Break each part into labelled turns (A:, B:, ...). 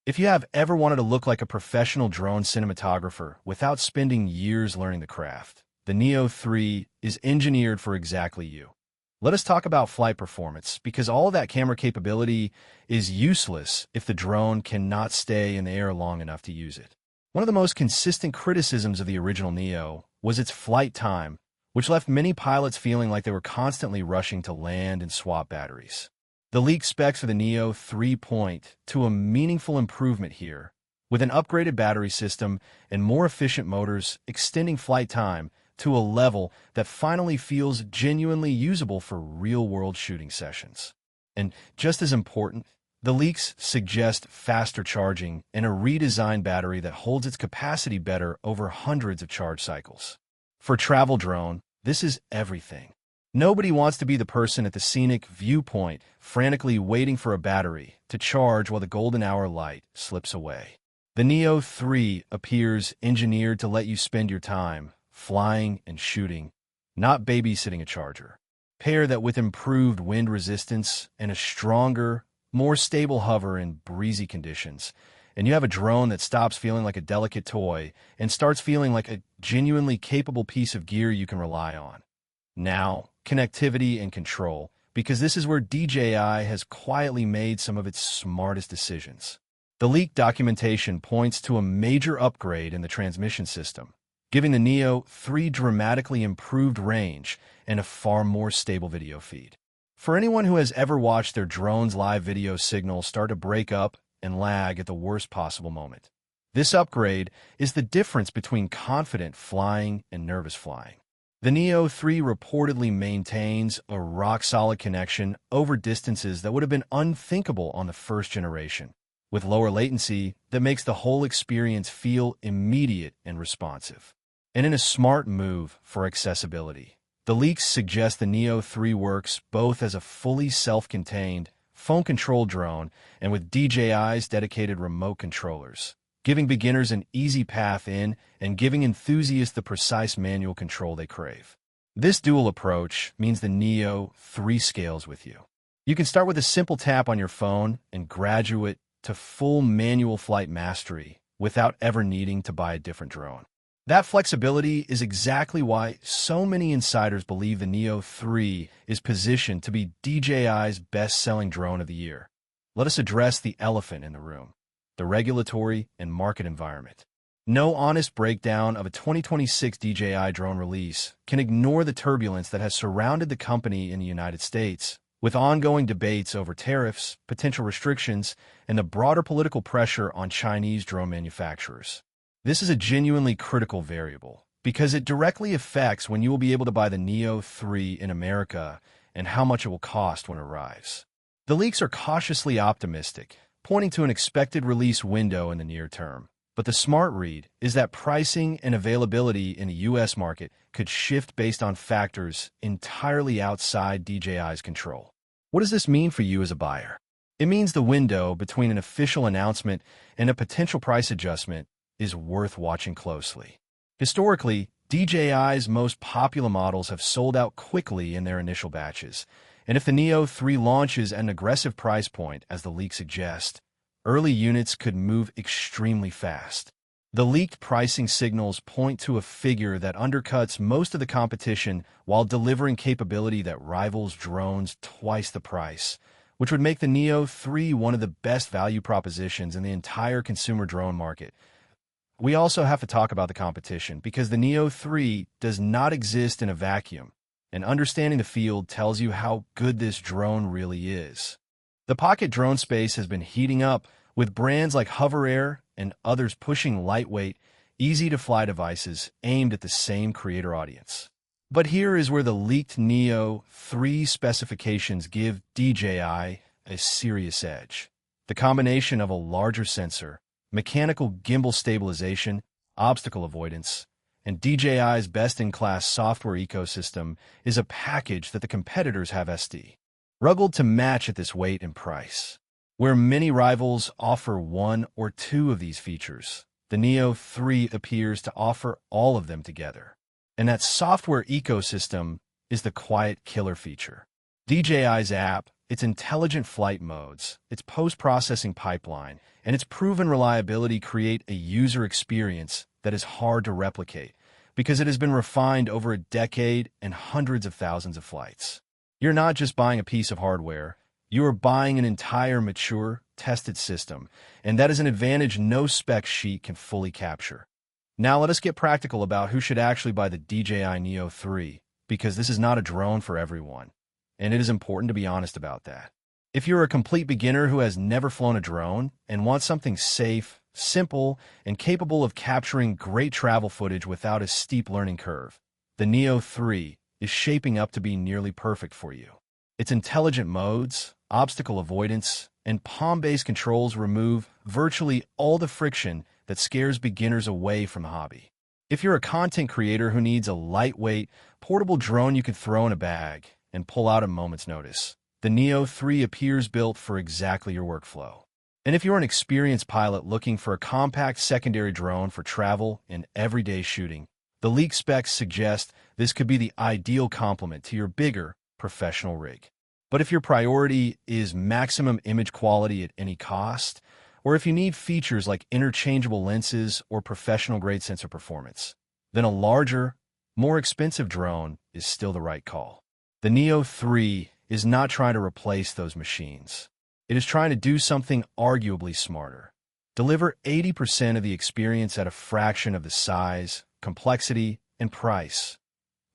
A: If you have ever wanted to look like a professional drone cinematographer without spending years learning the craft, the Neo 3 is engineered for exactly you. Let us talk about flight performance, because all of that camera capability is useless if the drone cannot stay in the air long enough to use it. One of the most consistent criticisms of the original Neo was its flight time, which left many pilots feeling like they were constantly rushing to land and swap batteries. The leaked specs for the Neo 3 point to a meaningful improvement here, with an upgraded battery system and more efficient motors extending flight time to a level that finally feels genuinely usable for real-world shooting sessions. And just as important, the leaks suggest faster charging and a redesigned battery that holds its capacity better over hundreds of charge cycles. For travel drone, this is everything. Nobody wants to be the person at the scenic viewpoint frantically waiting for a battery to charge while the golden hour light slips away. The Neo 3 appears engineered to let you spend your time flying and shooting, not babysitting a charger. Pair that with improved wind resistance and a stronger, more stable hover in breezy conditions, and you have a drone that stops feeling like a delicate toy and starts feeling like a genuinely capable piece of gear you can rely on. Now, connectivity and control, because this is where DJI has quietly made some of its smartest decisions. The leaked documentation points to a major upgrade in the transmission system, giving the Neo 3 dramatically improved range and a far more stable video feed. For anyone who has ever watched their drone's live video signal start to break up and lag at the worst possible moment, this upgrade is the difference between confident flying and nervous flying. The Neo 3 reportedly maintains a rock-solid connection over distances that would have been unthinkable on the first generation, with lower latency that makes the whole experience feel immediate and responsive. And in a smart move for accessibility, the leaks suggest the Neo 3 works both as a fully self-contained, phone-controlled drone and with DJI's dedicated remote controllers, giving beginners an easy path in and giving enthusiasts the precise manual control they crave. This dual approach means the Neo 3 scales with you. You can start with a simple tap on your phone and graduate to full manual flight mastery without ever needing to buy a different drone. That flexibility is exactly why so many insiders believe the Neo 3 is positioned to be DJI's best-selling drone of the year. Let us address the elephant in the room: the regulatory and market environment. No honest breakdown of a 2026 DJI drone release can ignore the turbulence that has surrounded the company in the United States, with ongoing debates over tariffs, potential restrictions, and the broader political pressure on Chinese drone manufacturers. This is a genuinely critical variable, because it directly affects when you will be able to buy the Neo 3 in America and how much it will cost when it arrives. The leaks are cautiously optimistic, pointing to an expected release window in the near term. But the smart read is that pricing and availability in the U.S. market could shift based on factors entirely outside DJI's control. What does this mean for you as a buyer? It means the window between an official announcement and a potential price adjustment is worth watching closely. Historically, DJI's most popular models have sold out quickly in their initial batches, and if the Neo 3 launches at an aggressive price point, as the leaks suggest, early units could move extremely fast. The leaked pricing signals point to a figure that undercuts most of the competition while delivering capability that rivals drones twice the price, which would make the Neo 3 one of the best value propositions in the entire consumer drone market. We also have to talk about the competition, because the Neo 3 does not exist in a vacuum, and understanding the field tells you how good this drone really is. The pocket drone space has been heating up, with brands like Hover Air and others pushing lightweight, easy-to-fly devices aimed at the same creator audience. But here is where the leaked Neo 3 specifications give DJI a serious edge. The combination of a larger sensor, mechanical gimbal stabilization, obstacle avoidance, and DJI's best-in-class software ecosystem is a package that the competitors have struggled to match at this weight and price. Where many rivals offer one or two of these features, the Neo 3 appears to offer all of them together. And that software ecosystem is the quiet killer feature. DJI's app, its intelligent flight modes, its post-processing pipeline, and its proven reliability create a user experience that is hard to replicate because it has been refined over a decade and hundreds of thousands of flights. You're not just buying a piece of hardware, you are buying an entire mature, tested system, and that is an advantage no spec sheet can fully capture. Now let us get practical about who should actually buy the DJI Neo 3, because this is not a drone for everyone, and it is important to be honest about that. If you're a complete beginner who has never flown a drone and wants something safe, simple, and capable of capturing great travel footage without a steep learning curve, the Neo 3 is shaping up to be nearly perfect for you. Its intelligent modes, obstacle avoidance, and palm-based controls remove virtually all the friction that scares beginners away from the hobby. If you're a content creator who needs a lightweight, portable drone you can throw in a bag and pull out at a moment's notice, the Neo 3 appears built for exactly your workflow. And if you're an experienced pilot looking for a compact secondary drone for travel and everyday shooting, the leaked specs suggest this could be the ideal complement to your bigger, professional rig. But if your priority is maximum image quality at any cost, or if you need features like interchangeable lenses or professional-grade sensor performance, then a larger, more expensive drone is still the right call. The Neo 3 is not trying to replace those machines. It is trying to do something arguably smarter. Deliver 80% of the experience at a fraction of the size, complexity, and price.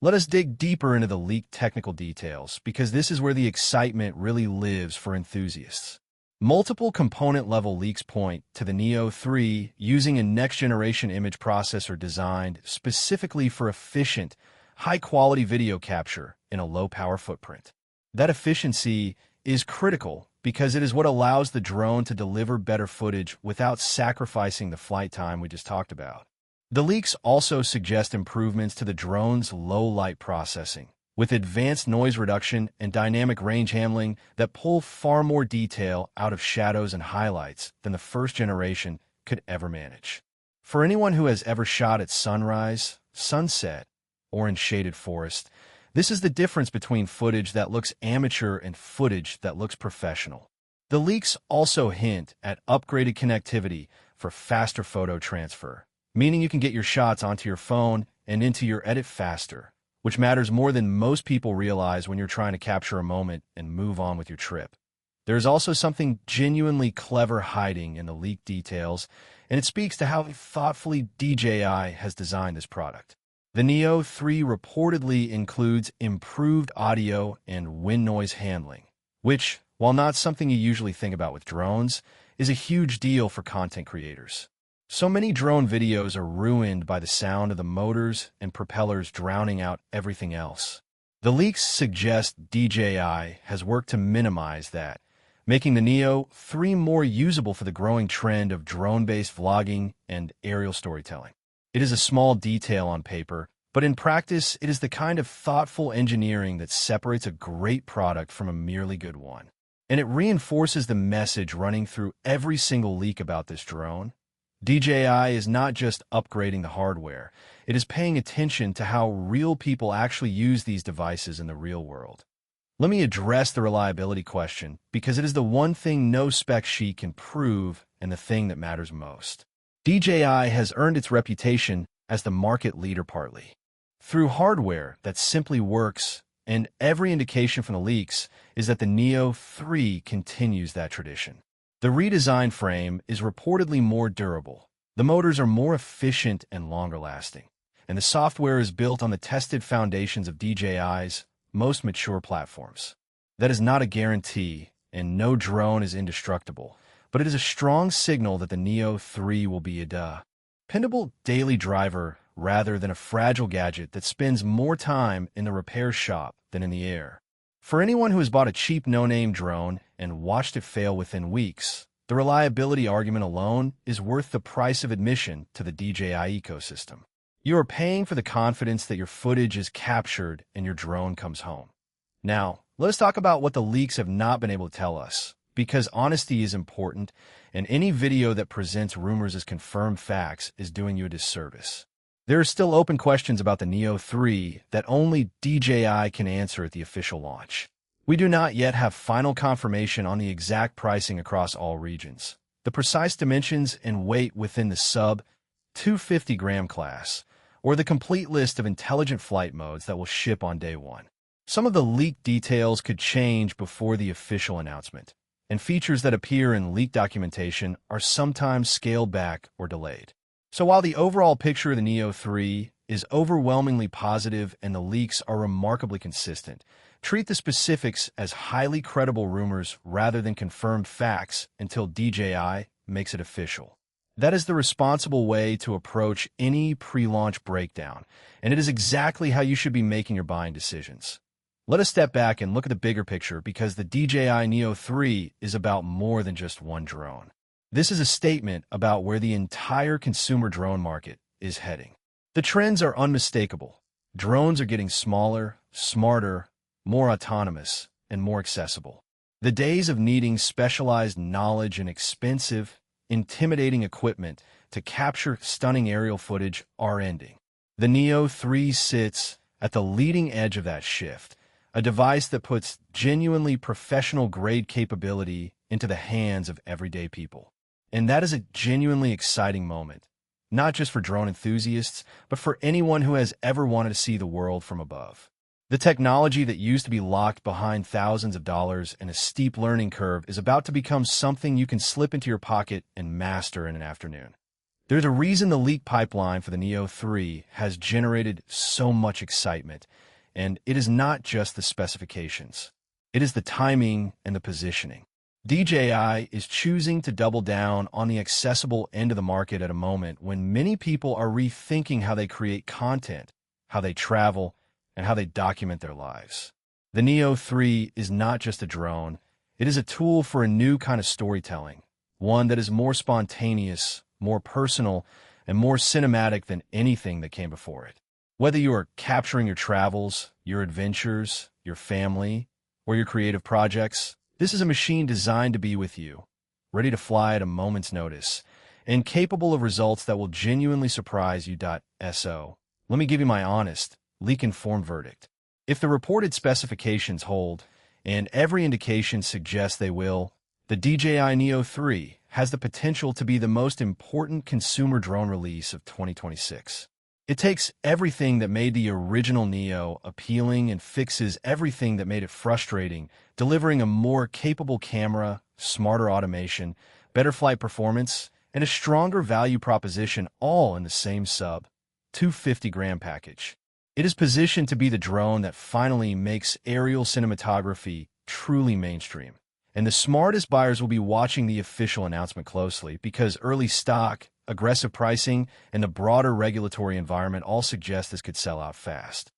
A: Let us dig deeper into the leaked technical details, because this is where the excitement really lives for enthusiasts. Multiple component-level leaks point to the Neo 3 using a next-generation image processor designed specifically for efficient, high-quality video capture in a low-power footprint. That efficiency is critical because it is what allows the drone to deliver better footage without sacrificing the flight time we just talked about. The leaks also suggest improvements to the drone's low-light processing, with advanced noise reduction and dynamic range handling that pull far more detail out of shadows and highlights than the first generation could ever manage. For anyone who has ever shot at sunrise, sunset, or in shaded forest, this is the difference between footage that looks amateur and footage that looks professional. The leaks also hint at upgraded connectivity for faster photo transfer, meaning you can get your shots onto your phone and into your edit faster, which matters more than most people realize when you're trying to capture a moment and move on with your trip. There's also something genuinely clever hiding in the leaked details, and it speaks to how thoughtfully DJI has designed this product. The Neo 3 reportedly includes improved audio and wind noise handling, which, while not something you usually think about with drones, is a huge deal for content creators. So many drone videos are ruined by the sound of the motors and propellers drowning out everything else. The leaks suggest DJI has worked to minimize that, making the Neo 3 more usable for the growing trend of drone-based vlogging and aerial storytelling. It is a small detail on paper, but in practice, it is the kind of thoughtful engineering that separates a great product from a merely good one. And it reinforces the message running through every single leak about this drone. DJI is not just upgrading the hardware, it is paying attention to how real people actually use these devices in the real world. Let me address the reliability question, because it is the one thing no spec sheet can prove and the thing that matters most. DJI has earned its reputation as the market leader partly through hardware that simply works, and every indication from the leaks is that the Neo 3 continues that tradition. The redesigned frame is reportedly more durable, the motors are more efficient and longer-lasting, and the software is built on the tested foundations of DJI's most mature platforms. That is not a guarantee, and no drone is indestructible, but it is a strong signal that the Neo 3 will be a dependable daily driver rather than a fragile gadget that spends more time in the repair shop than in the air. For anyone who has bought a cheap no-name drone and watched it fail within weeks, the reliability argument alone is worth the price of admission to the DJI ecosystem. You are paying for the confidence that your footage is captured and your drone comes home. Now, let us talk about what the leaks have not been able to tell us, because honesty is important, and any video that presents rumors as confirmed facts is doing you a disservice. There are still open questions about the Neo 3 that only DJI can answer at the official launch. We do not yet have final confirmation on the exact pricing across all regions. The precise dimensions and weight within the sub-250-gram class, or the complete list of intelligent flight modes that will ship on day one. Some of the leaked details could change before the official announcement, and features that appear in leaked documentation are sometimes scaled back or delayed. So while the overall picture of the Neo 3 is overwhelmingly positive and the leaks are remarkably consistent, treat the specifics as highly credible rumors rather than confirmed facts until DJI makes it official. That is the responsible way to approach any pre-launch breakdown, and it is exactly how you should be making your buying decisions. Let us step back and look at the bigger picture because the DJI Neo 3 is about more than just one drone. This is a statement about where the entire consumer drone market is heading. The trends are unmistakable. Drones are getting smaller, smarter, more autonomous, and more accessible. The days of needing specialized knowledge and expensive, intimidating equipment to capture stunning aerial footage are ending. The Neo 3 sits at the leading edge of that shift, a device that puts genuinely professional-grade capability into the hands of everyday people. And that is a genuinely exciting moment, not just for drone enthusiasts, but for anyone who has ever wanted to see the world from above. The technology that used to be locked behind thousands of dollars and a steep learning curve is about to become something you can slip into your pocket and master in an afternoon. There's a reason the leak pipeline for the Neo 3 has generated so much excitement, and it is not just the specifications. It is the timing and the positioning. DJI is choosing to double down on the accessible end of the market at a moment when many people are rethinking how they create content, how they travel, and how they document their lives. The Neo 3 is not just a drone, it is a tool for a new kind of storytelling, one that is more spontaneous, more personal, and more cinematic than anything that came before it. Whether you are capturing your travels, your adventures, your family, or your creative projects, this is a machine designed to be with you, ready to fly at a moment's notice, and capable of results that will genuinely surprise you. So, let me give you my honest, leak-informed verdict. If the reported specifications hold, and every indication suggests they will, the DJI Neo 3 has the potential to be the most important consumer drone release of 2026. It takes everything that made the original Neo appealing and fixes everything that made it frustrating, delivering a more capable camera, smarter automation, better flight performance, and a stronger value proposition all in the same sub-250-gram package. It is positioned to be the drone that finally makes aerial cinematography truly mainstream. And the smartest buyers will be watching the official announcement closely because early stock, aggressive pricing, and the broader regulatory environment all suggest this could sell out fast.